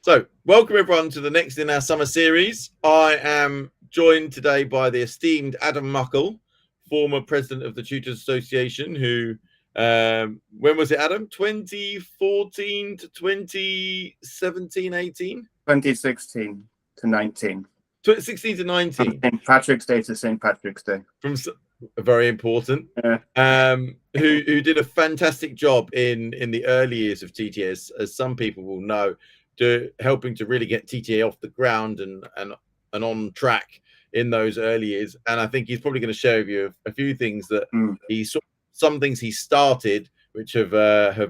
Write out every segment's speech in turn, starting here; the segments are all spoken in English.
So, welcome everyone to the next in our summer series. I am joined today by the esteemed Adam Muckle, former president of the Tutors Association, who, when was it, Adam? 2014 to 2017, 18? 2016 to 19. 16 to 19. From St. Patrick's Day to St. Patrick's Day. From very important. Who did a fantastic job in the early years of TTA, as some people will know, helping to really get TTA off the ground and on track in those early years. And I think he's probably going to share with you a few things that some things he started, which have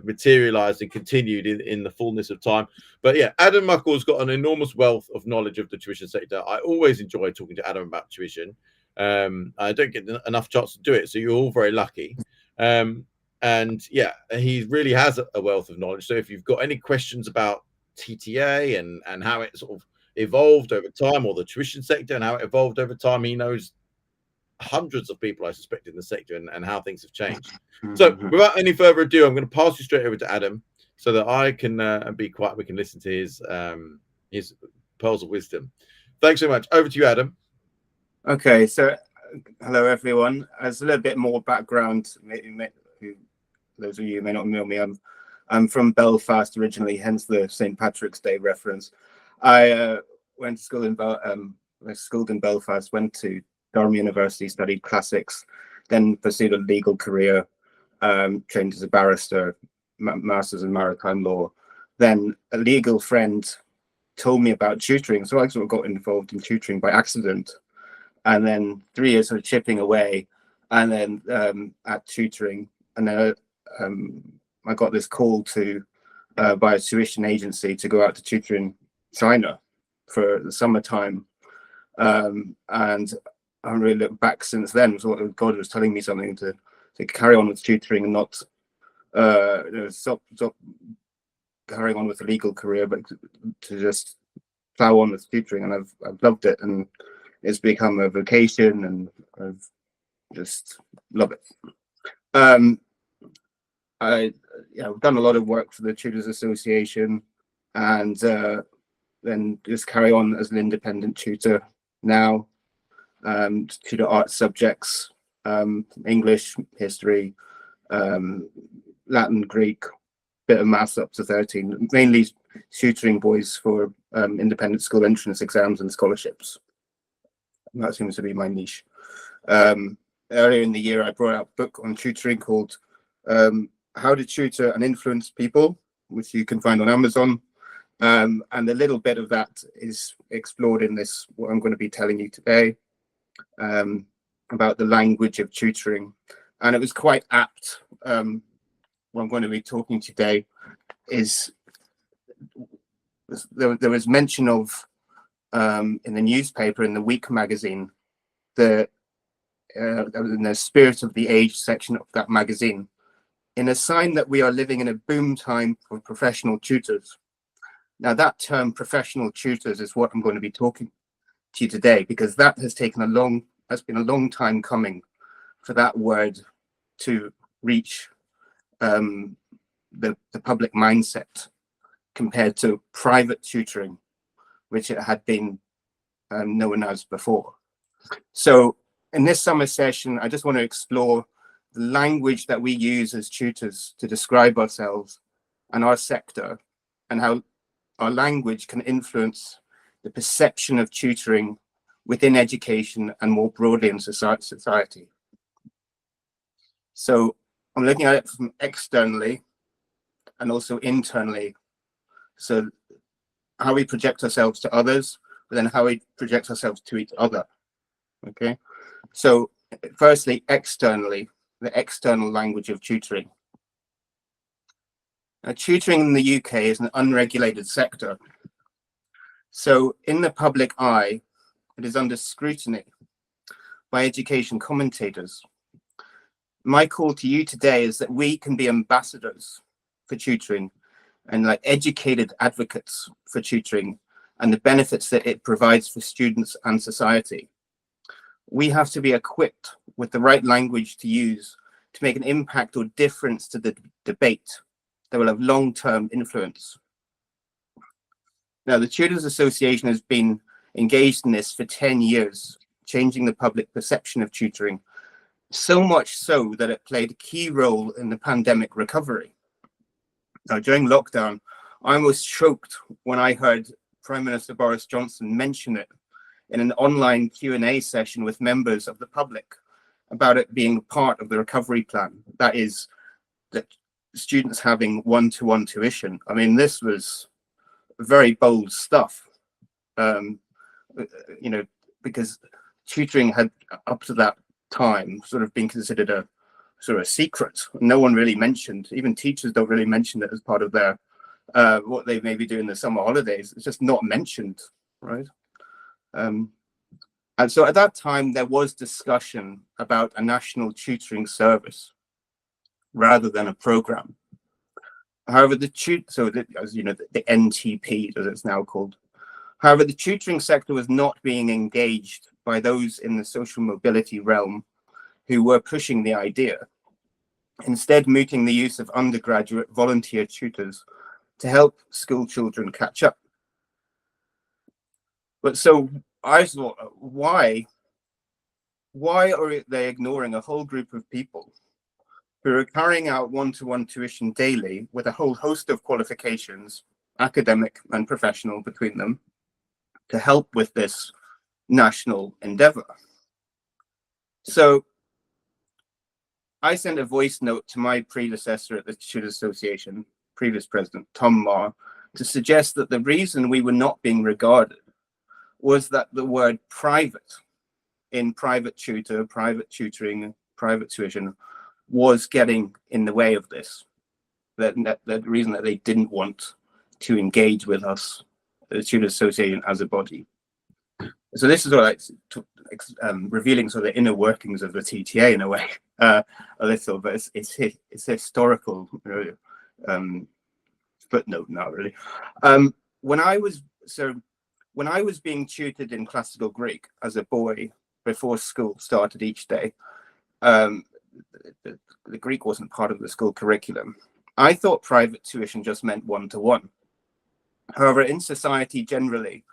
materialized and continued in the fullness of time. But yeah, Adam Muckle's got an enormous wealth of knowledge of the tuition sector. I always enjoy talking to Adam about tuition. I don't get enough chance to do it, so you're all very lucky. And yeah, he really has a wealth of knowledge. So if you've got any questions about TTA and how it sort of evolved over time, or the tuition sector and how it evolved over time, he knows hundreds of people, I suspect, in the sector and how things have changed. So without any further ado, I'm going to pass you straight over to Adam so that I can be quiet. We can listen to his pearls of wisdom. Thanks so much. Over to you, Adam. Okay, so hello everyone. As a little bit more background, those of you who may not know me, I'm from Belfast originally, hence the St. Patrick's Day reference. I went to school in Belfast, went to Durham University, studied classics, then pursued a legal career, trained as a barrister, masters in maritime law. Then a legal friend told me about tutoring, so I sort of got involved in tutoring by accident. And then 3 years of chipping away, and then at tutoring, and then I got this call by a tuition agency to go out to tutor in China for the summertime, and I really looked back since then. So God was telling me something to carry on with tutoring and not stop carrying on with the legal career, but to just plow on with tutoring, and I've loved it, and it's become a vocation, and I've just love it. I've done a lot of work for the Tutors Association, and then just carry on as an independent tutor now. Tutor art subjects, English, history, Latin, Greek, bit of maths up to 13, mainly tutoring boys for independent school entrance exams and scholarships. That seems to be my niche. Earlier in the year, I brought out a book on tutoring called How to Tutor and Influence People, which you can find on Amazon. And a little bit of that is explored in this, what I'm going to be telling you today, about the language of tutoring. And it was quite apt. What I'm going to be talking today is, there was mention of, in the newspaper, in the Week magazine, in the Spirit of the Age section of that magazine, in a sign that we are living in a boom time for professional tutors. Now, that term, professional tutors, is what I'm going to be talking to you today, because that has been a long time coming for that word to reach the public mindset, compared to private tutoring, which it had been known as before. So in this summer session, I just want to explore the language that we use as tutors to describe ourselves and our sector, and how our language can influence the perception of tutoring within education and more broadly in society. So I'm looking at it from externally and also internally. So how we project ourselves to others, but then how we project ourselves to each other. Okay, so firstly, externally, the external language of tutoring. Now, tutoring in the UK is an unregulated sector. So in the public eye, it is under scrutiny by education commentators. My call to you today is that we can be ambassadors for tutoring, and like educated advocates for tutoring and the benefits that it provides for students and society. We have to be equipped with the right language to use to make an impact or difference to the debate that will have long-term influence. Now, the Tutors Association has been engaged in this for 10 years, changing the public perception of tutoring, so much so that it played a key role in the pandemic recovery. Now, during lockdown, I was choked when I heard Prime Minister Boris Johnson mention it in an online Q&A session with members of the public about it being part of the recovery plan. That is, that students having one-to-one tuition. I mean, this was very bold stuff, you know, because tutoring had up to that time sort of been considered a sort of secret. No one really mentioned, even teachers don't really mention it as part of their what they may be doing in the summer holidays. It's just not mentioned, right? And so at that time, there was discussion about a national tutoring service rather than a program. However, as you know, the NTP, as it's now called. However, the tutoring sector was not being engaged by those in the social mobility realm who were pushing the idea, instead mooting the use of undergraduate volunteer tutors to help school children catch up. But so I thought, why are they ignoring a whole group of people who are carrying out one-to-one tuition daily with a whole host of qualifications, academic and professional between them, to help with this national endeavor? So I sent a voice note to my predecessor at the Tutors Association, previous president, Tom Marr, to suggest that the reason we were not being regarded was that the word private in private tutor, private tutoring, private tuition was getting in the way of this. The reason that they didn't want to engage with us, the Tutors Association, as a body. So this is like revealing sort of the inner workings of the TTA in a way, a little, but it's historical footnote now, really. When I was being tutored in classical Greek as a boy before school started each day, the Greek wasn't part of the school curriculum. I thought private tuition just meant one-to-one. However, in society generally,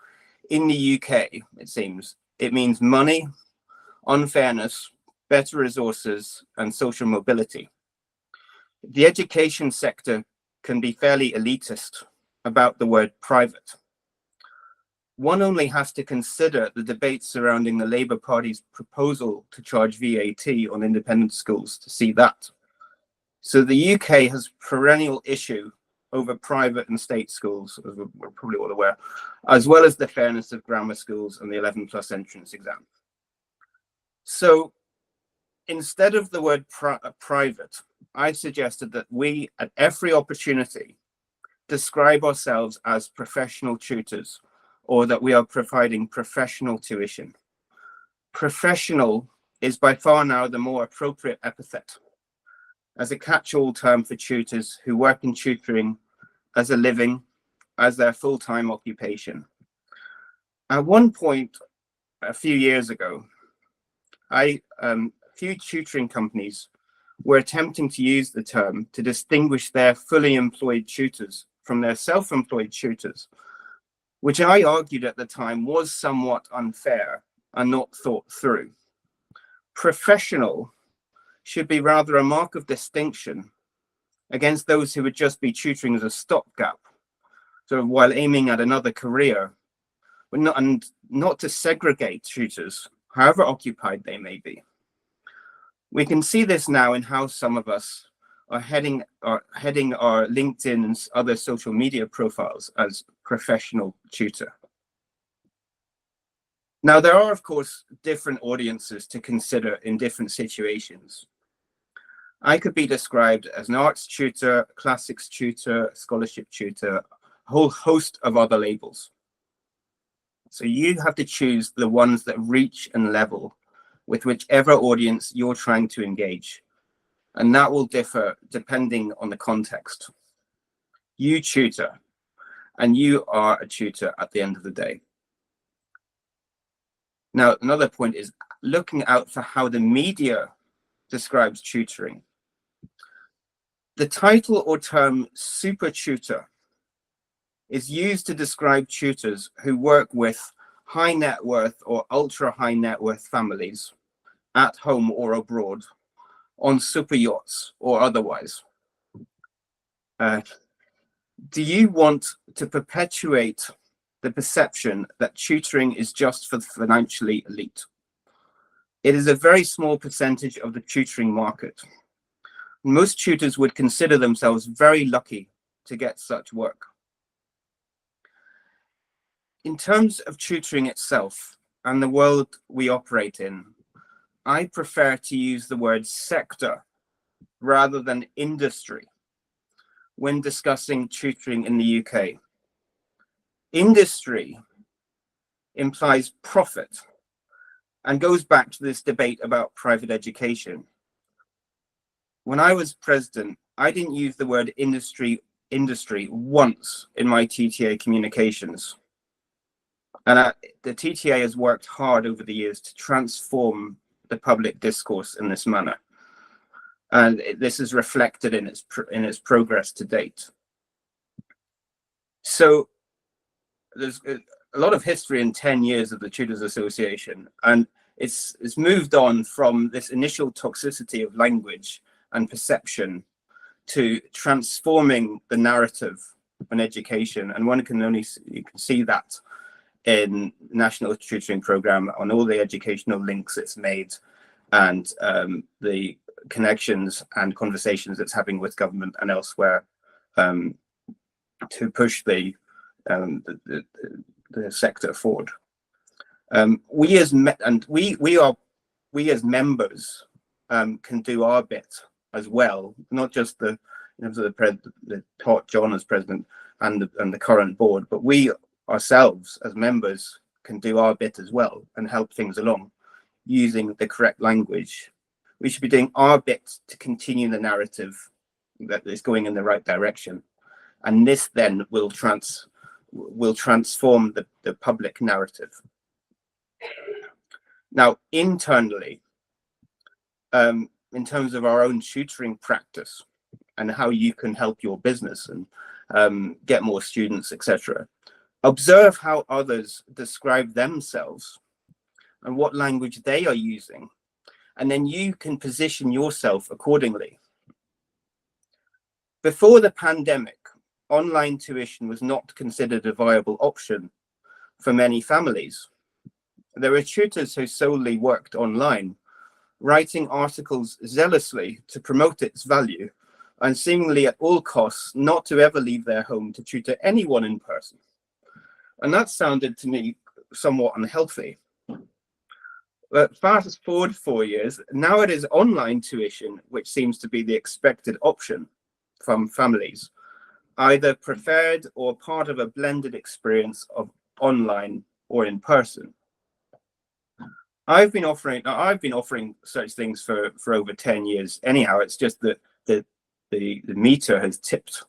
in the UK, it seems, it means money, unfairness, better resources, and social mobility. The education sector can be fairly elitist about the word private. One only has to consider the debate surrounding the Labour Party's proposal to charge VAT on independent schools to see that. So the UK has perennial issue over private and state schools, as we're probably all aware, as well as the fairness of grammar schools and the 11+ entrance exam. So instead of the word private, I suggested that we, at every opportunity, describe ourselves as professional tutors, or that we are providing professional tuition. Professional is by far now the more appropriate epithet, as a catch-all term for tutors who work in tutoring as a living, as their full-time occupation. At one point, a few years ago, a few tutoring companies were attempting to use the term to distinguish their fully employed tutors from their self-employed tutors, which I argued at the time was somewhat unfair and not thought through. Professional should be rather a mark of distinction against those who would just be tutoring as a stopgap, so while aiming at another career, but not to segregate tutors, however occupied they may be. We can see this now in how some of us are heading our LinkedIn and other social media profiles as professional tutor. Now, there are, of course, different audiences to consider in different situations. I could be described as an arts tutor, classics tutor, scholarship tutor, a whole host of other labels. So you have to choose the ones that reach and level with whichever audience you're trying to engage. And that will differ depending on the context. You tutor, and you are a tutor at the end of the day. Now, another point is looking out for how the media describes tutoring. The title or term super tutor is used to describe tutors who work with high net worth or ultra high net worth families at home or abroad, on super yachts or otherwise. Do you want to perpetuate the perception that tutoring is just for the financially elite? It is a very small percentage of the tutoring market. Most tutors would consider themselves very lucky to get such work. In terms of tutoring itself and the world we operate in, I prefer to use the word sector rather than industry when discussing tutoring in the UK. Industry implies profit and goes back to this debate about private education. When I was president, I didn't use the word industry once in my TTA communications. And the TTA has worked hard over the years to transform the public discourse in this manner. And this is reflected in its progress to date. So there's a lot of history in 10 years of the Tutors Association, and it's moved on from this initial toxicity of language and perception to transforming the narrative on education. And you can see that in National Tutoring Programme, on all the educational links it's made, and the connections and conversations it's having with government and elsewhere to push the sector forward. We as members can do our bit as well, not just the taught John as president and the current board, but we ourselves as members can do our bit as well and help things along using the correct language. We should be doing our bit to continue the narrative that is going in the right direction, and this then will transform the public narrative. Now, internally, in terms of our own tutoring practice and how you can help your business and get more students, etc., observe how others describe themselves and what language they are using, and then you can position yourself accordingly. Before the pandemic, online tuition was not considered a viable option for many families. There were tutors who solely worked online, writing articles zealously to promote its value, and seemingly at all costs not to ever leave their home to tutor anyone in person. And that sounded to me somewhat unhealthy. But fast forward 4 years, now it is online tuition which seems to be the expected option from families, either preferred or part of a blended experience of online or in person. I've been offering such things for over 10 years anyhow. It's just that the meter has tipped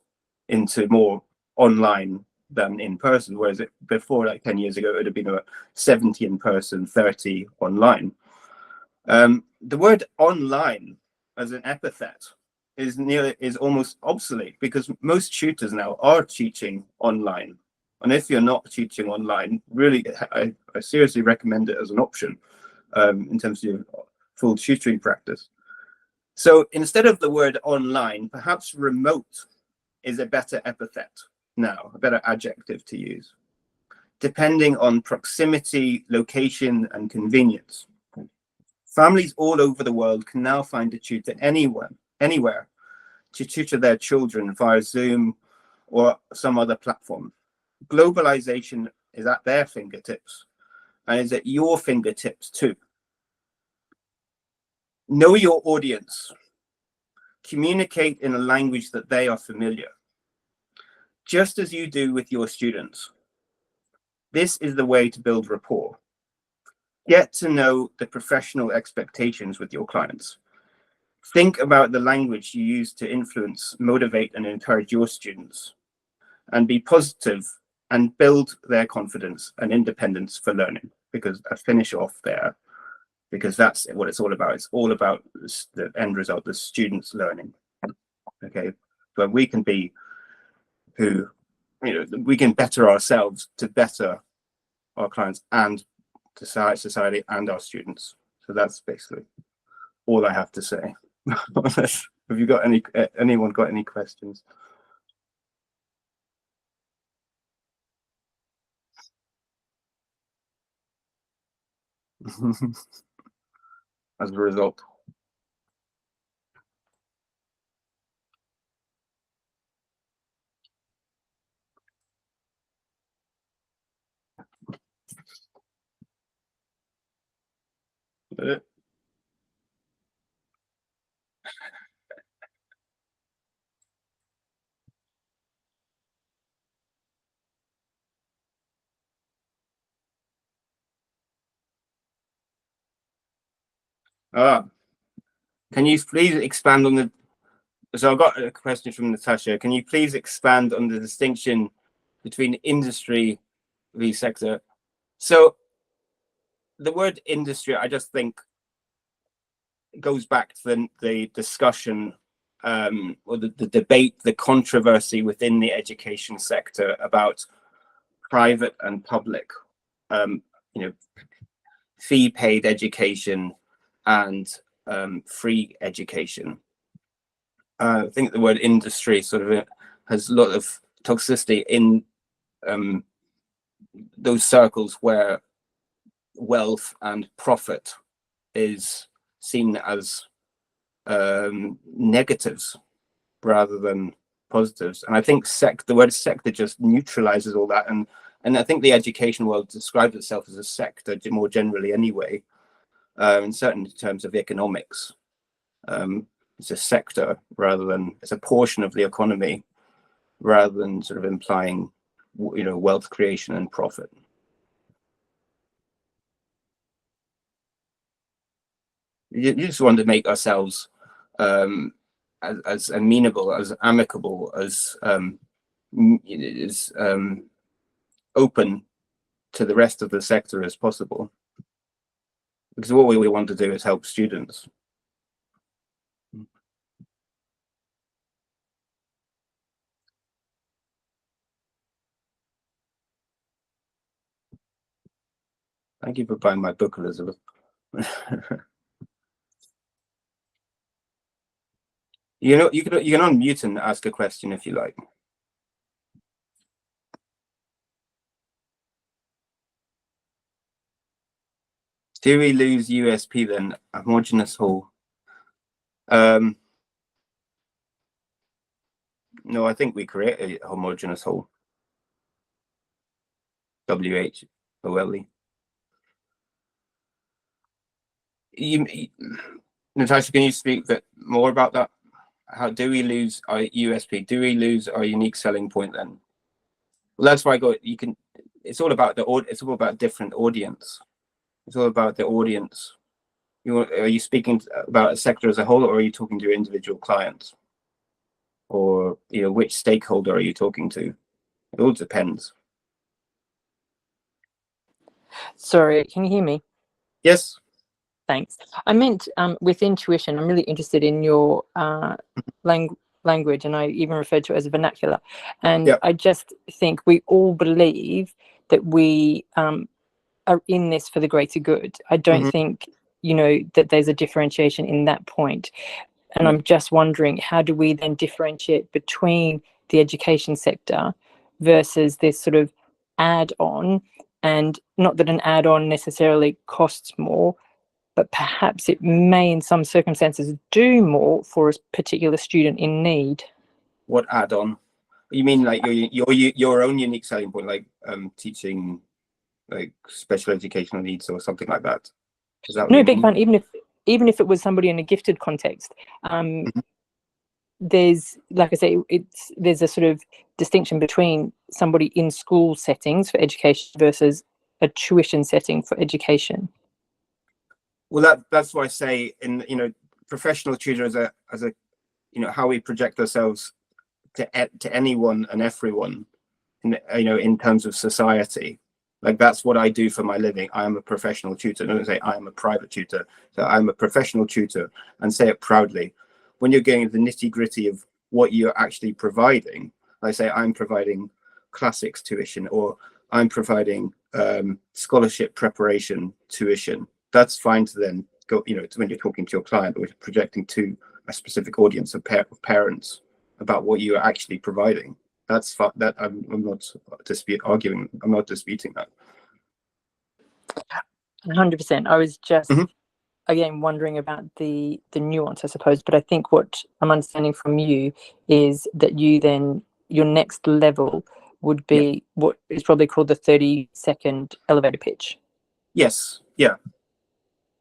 into more online than in person, whereas before, like 10 years ago, it would have been about 70 in person, 30 online. The word online as an epithet is almost obsolete, because most tutors now are teaching online. And if you're not teaching online, really, I seriously recommend it as an option in terms of your full tutoring practice. So instead of the word online, perhaps remote is a better epithet now, a better adjective to use, depending on proximity, location, and convenience. Families all over the world can now find a tutor anywhere to tutor their children via Zoom or some other platform. Globalization is at their fingertips and is at your fingertips too. Know your audience. Communicate in a language that they are familiar, just as you do with your students. This is the way to build rapport. Get to know the professional expectations with your clients. Think about the language you use to influence, motivate, and encourage your students, and be positive and build their confidence and independence for learning. Because I finish off there, because that's what it's all about. It's all about the end result, the students learning. Okay, but we can be who we can better ourselves to better our clients and society and our students. So that's basically all I have to say. Have you got anyone got any questions? As a result. Can you please expand on the, so I've got a question from Natasha. Can you please expand on the distinction between industry v sector? So the word industry, I just think, goes back to the discussion or the debate, the controversy within the education sector about private and public, fee paid education and free education. I think the word industry sort of has a lot of toxicity in those circles where wealth and profit is seen as negatives rather than positives. And I think the word sector just neutralizes all that. And I think the education world describes itself as a sector more generally anyway, in certain terms of economics. It's a sector rather than, it's a portion of the economy rather than sort of implying, wealth creation and profit. You just want to make ourselves as amenable, as amicable, as open to the rest of the sector as possible. Because what we want to do is help students. Thank you for buying my book, Elizabeth. You can unmute and ask a question if you like. Do we lose USP then? A homogeneous whole? No, I think we create a homogeneous whole. WHOLE. Natasha, can you speak a bit more about that? How do we lose our USP? Do we lose our unique selling point then? Well, that's why it's all about it's all about different audience. It's all about the audience. Are you speaking about a sector as a whole, or are you talking to your individual clients? Or which stakeholder are you talking to? It all depends. Sorry, can you hear me? Yes. Thanks. I meant with intuition, I'm really interested in your language, and I even referred to it as a vernacular. And I just think we all believe that we are in this for the greater good. I don't think, that there's a differentiation in that point. And I'm just wondering, how do we then differentiate between the education sector versus this sort of add-on? And not that an add-on necessarily costs more, but perhaps it may in some circumstances do more for a particular student in need. What add-on? You mean like your own unique selling point, like teaching like special educational needs or something like that? Is that no, big fun. Even if it was somebody in a gifted context, there's, like I say, there's a sort of distinction between somebody in school settings for education versus a tuition setting for education. Well, that's why I say professional tutor as a how we project ourselves to anyone and everyone, in terms of society. Like that's what I do for my living. I am a professional tutor. Don't say I am a private tutor. So I'm a professional tutor, and say it proudly. When you're getting into the nitty gritty of what you're actually providing, I say I'm providing classics tuition, or I'm providing scholarship preparation tuition. That's fine to then go, you know, when you're talking to your client or projecting to a specific audience of parents about what you are actually providing. That's that I'm not arguing. I'm not disputing that. 100%. I was just again wondering about the nuance, I suppose. But I think what I'm understanding from you is that you then, your next level would be what is probably called the 30-second elevator pitch. Yes. Yeah.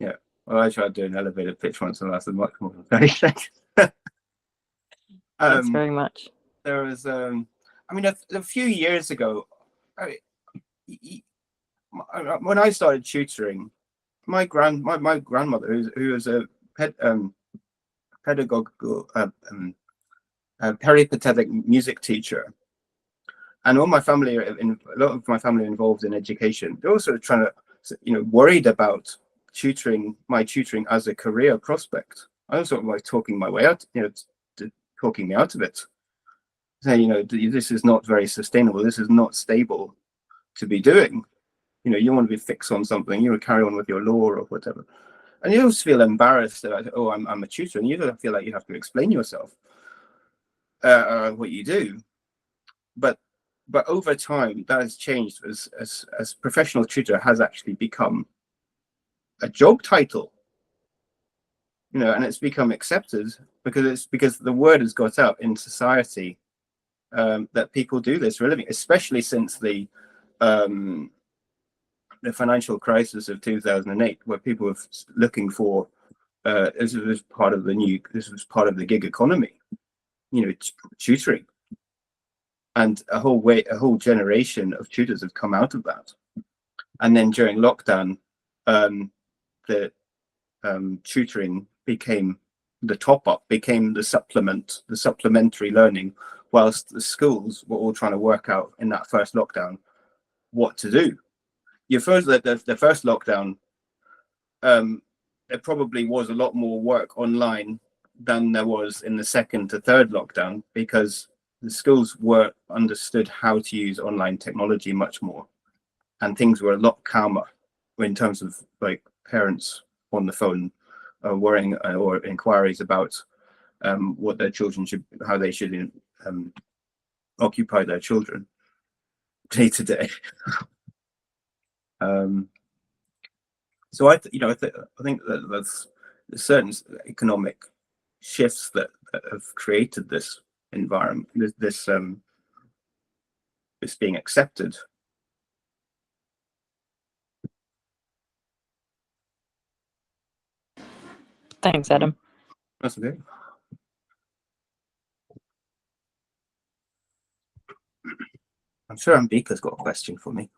Yeah. Well, I tried doing an elevator pitch once and lasted much more than 30 seconds. Thanks very much. There was, I mean, a few years ago, when I started tutoring, my grandmother, who was a pedagogical, peripatetic music teacher, and all my family, a lot of my family involved in education, they're also trying to, you know, worried about my tutoring as a career prospect. I was sort of like talking my way out, you know, talking me out of it, saying, you know, this is not very sustainable. This is not stable to be doing. You know, you want to be fixed on something, you would carry on with your law or whatever. And you always feel embarrassed that, oh, I'm a tutor, and you don't feel like you have to explain yourself, what you do. But over time, that has changed as professional tutor has actually become a job title. You know, and it's become accepted because the word has got out in society that people do this for a living, especially since the financial crisis of 2008, where people were looking for this was part of the gig economy, you know, tutoring, and a whole generation of tutors have come out of that. And then during lockdown, the tutoring became the top-up, became the supplementary learning, whilst the schools were all trying to work out in that first lockdown what to do. The first lockdown, there probably was a lot more work online than there was in the second to third lockdown, because the schools understood how to use online technology much more, and things were a lot calmer in terms of like parents on the phone worrying or inquiries about what their children how they should occupy their children day to day. So I think that there's certain economic shifts that have created this environment, this being accepted. Thanks, Adam. That's okay. I'm sure Ambika's got a question for me.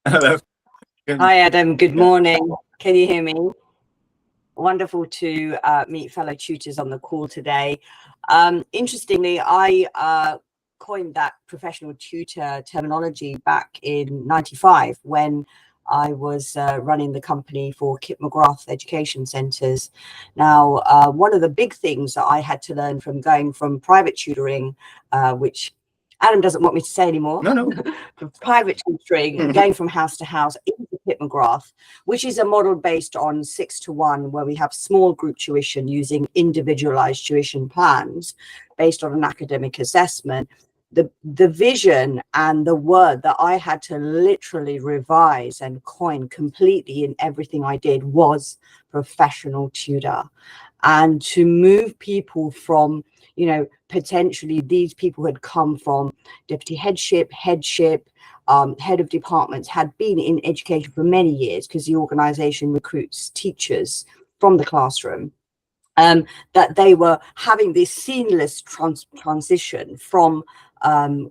Hello. Hi, Adam. Good morning. Can you hear me? Wonderful to meet fellow tutors on the call today. Interestingly, I coined that professional tutor terminology back in '95 when I was running the company for Kip McGrath Education Centres. Now, one of the big things that I had to learn from going from private tutoring, which Adam doesn't want me to say anymore. No. Private tutoring, going from house to house into Kip McGrath, which is a model based on 6-to-1, where we have small group tuition using individualized tuition plans based on an academic assessment. The vision and the word that I had to literally revise and coin completely in everything I did was professional tutor. And to move people from, you know, potentially these people had come from deputy headship, head of departments, had been in education for many years because the organization recruits teachers from the classroom, that they were having this seamless transition from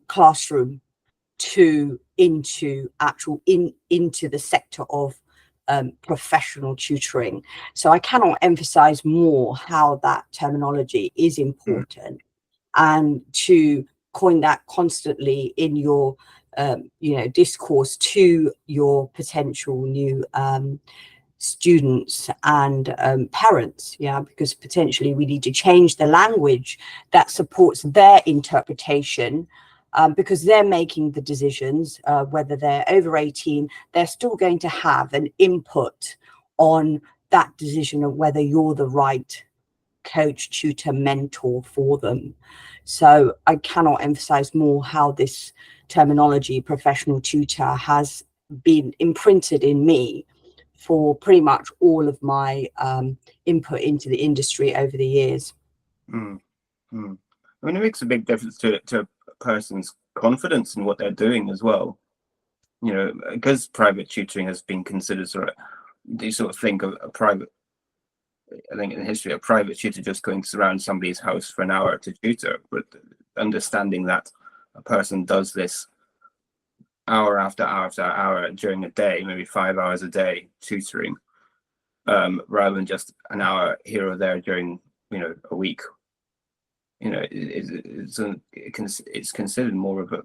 classroom into the sector of professional tutoring. So I cannot emphasize more how that terminology is important, and to coin that constantly in your discourse to your potential new students and parents, because potentially we need to change the language that supports their interpretation, because they're making the decisions. Whether they're over 18, they're still going to have an input on that decision of whether you're the right coach, tutor, mentor for them. So I cannot emphasize more how this terminology, professional tutor, has been imprinted in me for pretty much all of my input into the industry over the years. I mean, it makes a big difference to a person's confidence in what they're doing as well. You know, because private tutoring has been considered sort of, you sort of think of a private, I think in history, a private tutor just going around somebody's house for an hour to tutor, but understanding that a person does this hour after hour after hour during a day, maybe 5 hours a day tutoring, rather than just an hour here or there during, you know, a week. You know, it's considered more of a,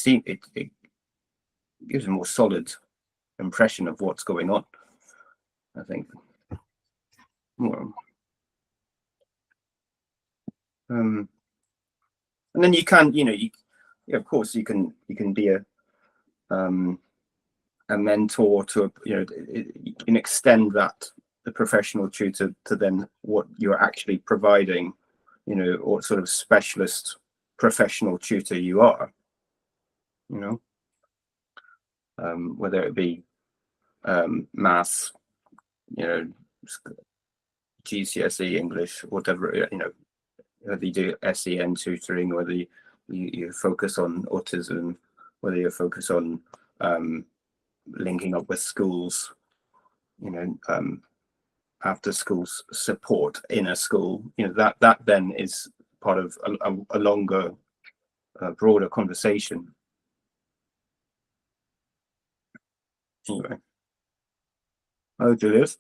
it gives a more solid impression of what's going on, I think. And then you can, you know, of course you can be a mentor to, you know, you can extend that, the professional tutor, to then what you're actually providing, you know, or sort of specialist professional tutor you are, you know, whether it be maths, you know, GCSE English, whatever, you know, whether you do SEN tutoring, whether you focus on autism, whether you focus on linking up with schools, you know, after schools support in a school, you know, that then is part of a longer, broader conversation. Anyway. Oh, Julius.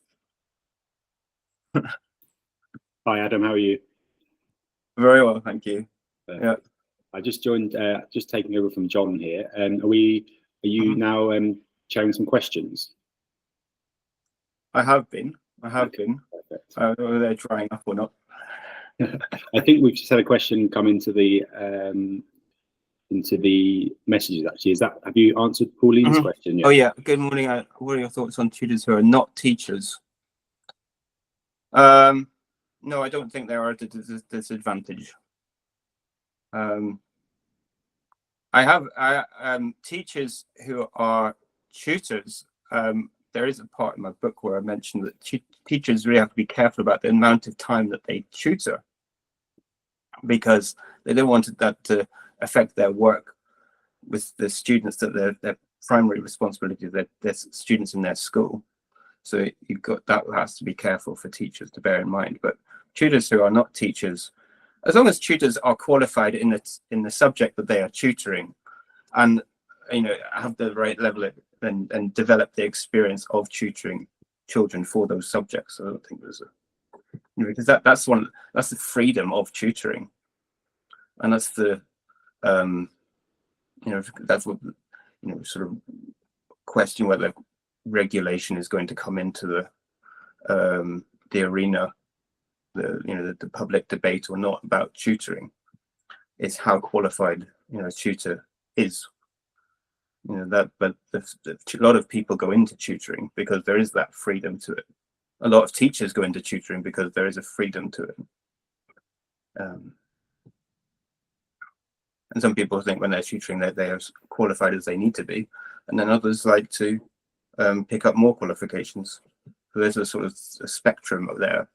Hi, Adam. How are you? Very well, thank you. Yeah. I just joined, just taking over from John here. Are you now sharing some questions? I have been. Been. Whether they're drying up or not. I think we've just had a question come into the messages. Actually, have you answered Pauline's question yet? Oh yeah. Good morning. What are your thoughts on tutors who are not teachers? No, I don't think they are at a disadvantage. I have teachers who are tutors. There is a part in my book where I mentioned that teachers really have to be careful about the amount of time that they tutor, because they don't want that to affect their work with the students, that their primary responsibility, their students in their school. So you've got, that has to be careful for teachers to bear in mind. But tutors who are not teachers, as long as tutors are qualified in the subject that they are tutoring, and, you know, have the right level and develop the experience of tutoring children for those subjects. I don't think there's because that's the freedom of tutoring, and that's the you know, that's what, you know, sort of question whether regulation is going to come into the arena, the public debate or not about tutoring. It's how qualified, you know, a tutor is. You know, that, but a lot of people go into tutoring because there is that freedom to it. A lot of teachers go into tutoring because there is a freedom to it. And some people think when they're tutoring that they are qualified as they need to be, and then others like to pick up more qualifications. So there's a sort of a spectrum up there.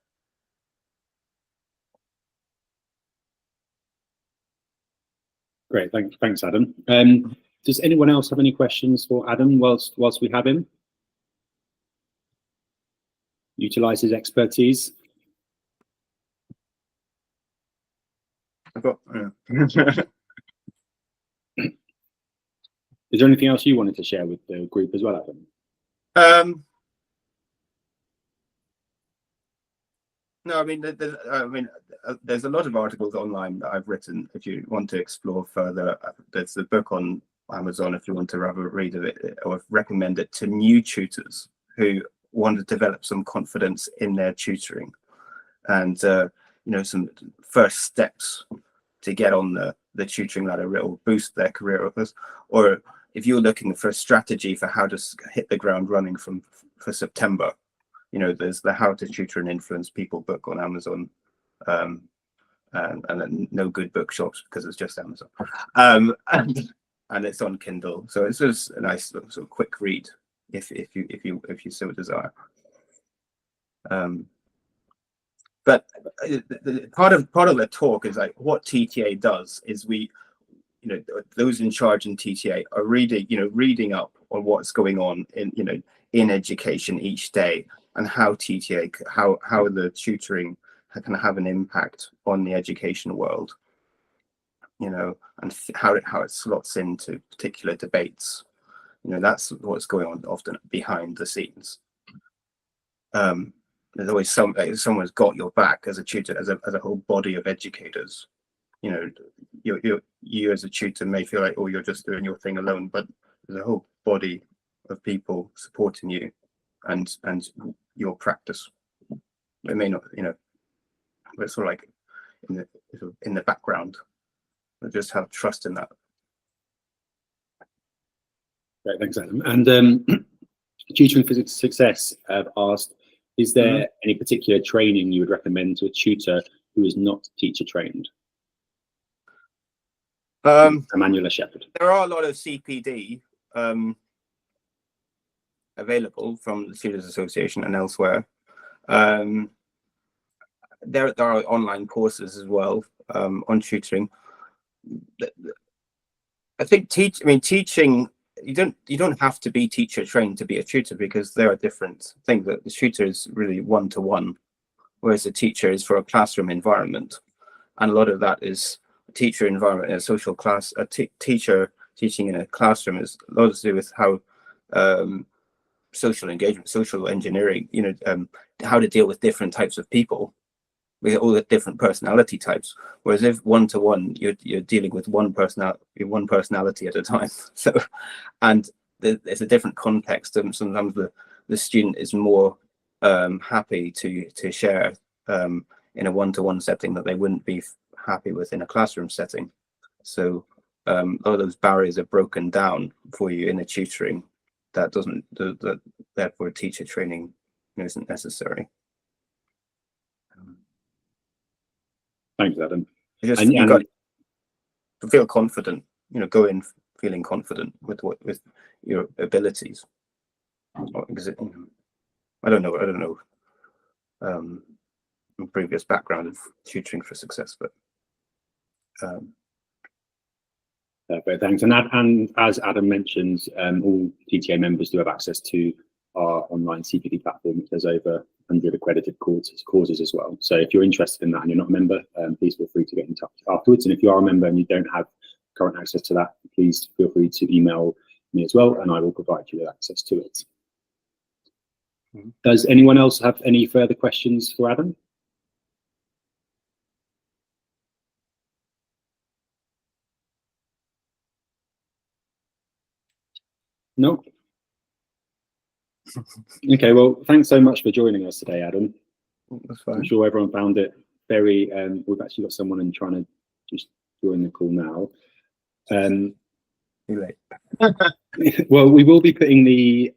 Great, thanks, Adam. Does anyone else have any questions for Adam whilst we have him? Utilize his expertise. I've got, Is there anything else you wanted to share with the group as well, Adam? No, I mean, there's a lot of articles online that I've written. If you want to explore further, there's a book on Amazon if you want to have a read of it, or recommend it to new tutors who want to develop some confidence in their tutoring, and you know, some first steps to get on the tutoring ladder or boost their career, or if you're looking for a strategy for how to hit the ground running for September, you know, there's the How to Tutor and Influence People book on Amazon, and then no good bookshops because it's just Amazon, and it's on Kindle, so it's just a nice sort of quick read if you so desire. But part of the talk is like what TTA does is we, you know, those in charge in TTA are reading up on what's going on in education each day, and how TTA, how the tutoring can have an impact on the education world, you know, and how it slots into particular debates. You know, that's what's going on often behind the scenes. There's always someone's got your back as a tutor, as a whole body of educators. You know, you as a tutor may feel like, oh, you're just doing your thing alone, but there's a whole body of people supporting you and your practice. It may not, you know, but it's sort of like in the background. But just have trust in that. Great, thanks, Adam. And Tutoring for Success have asked, is there any particular training you would recommend to a tutor who is not teacher trained? Emmanuel Shepherd. There are a lot of CPD available from the Tutors Association and elsewhere. There are online courses as well on tutoring. I think teaching, you don't have to be teacher trained to be a tutor, because there are different things. That the tutor is really one-to-one, whereas the teacher is for a classroom environment, and a lot of that is a teacher environment in a social class. A teacher teaching in a classroom is a lot to do with how social engagement, social engineering, you know, how to deal with different types of people, with all the different personality types. Whereas if one-to-one, you're dealing with one personality at a time. So, and there's a different context, and sometimes the student is more happy to share in a one-to-one setting that they wouldn't be happy with in a classroom setting. So a lot of those barriers are broken down for you in the tutoring. Therefore teacher training isn't necessary. Thanks, Adam. You've got to feel confident, you know, go in feeling confident with your abilities. I don't know previous background of Tutoring for Success, but thanks. And as Adam mentioned, all TTA members do have access to our online CPD platform. There's over 100 accredited courses as well. So if you're interested in that and you're not a member, please feel free to get in touch afterwards. And if you are a member and you don't have current access to that, please feel free to email me as well, and I will provide you with access to it. Does anyone else have any further questions for Adam? No? Okay, well, thanks so much for joining us today, Adam. That's fine. I'm sure everyone found it very, we've actually got someone in trying to just join the call now. Too late. Well, we will be putting the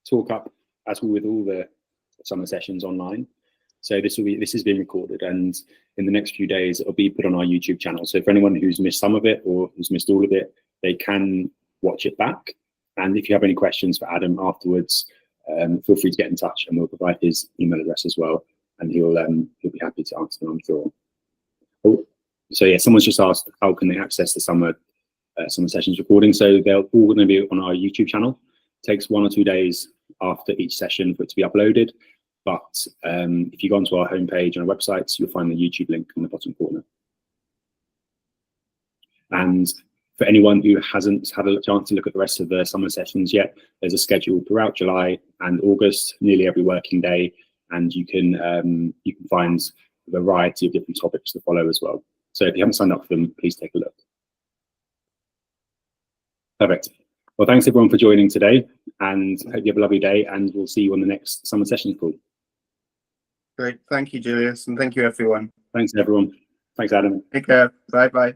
talk up, as we with all the summer sessions, online. So this is being recorded, and in the next few days it'll be put on our YouTube channel. So for anyone who's missed some of it or who's missed all of it, they can watch it back. And if you have any questions for Adam afterwards, feel free to get in touch, and we'll provide his email address as well, and he'll be happy to answer them, I'm sure. Oh, so yeah, someone's just asked how can they access the summer sessions recording. So they're all going to be on our YouTube channel. It takes 1 or 2 days after each session for it to be uploaded, but if you go onto our homepage and our websites, you'll find the YouTube link in the bottom corner. And for anyone who hasn't had a chance to look at the rest of the summer sessions yet, there's a schedule throughout July and August, nearly every working day, and you can find a variety of different topics to follow as well. So if you haven't signed up for them, please take a look. Perfect. Well, thanks everyone for joining today. and hope you have a lovely day, and we'll see you on the next summer sessions call. Great. Thank you, Julius, and thank you, everyone. Thanks, everyone. Thanks, Adam. Take care. Bye-bye.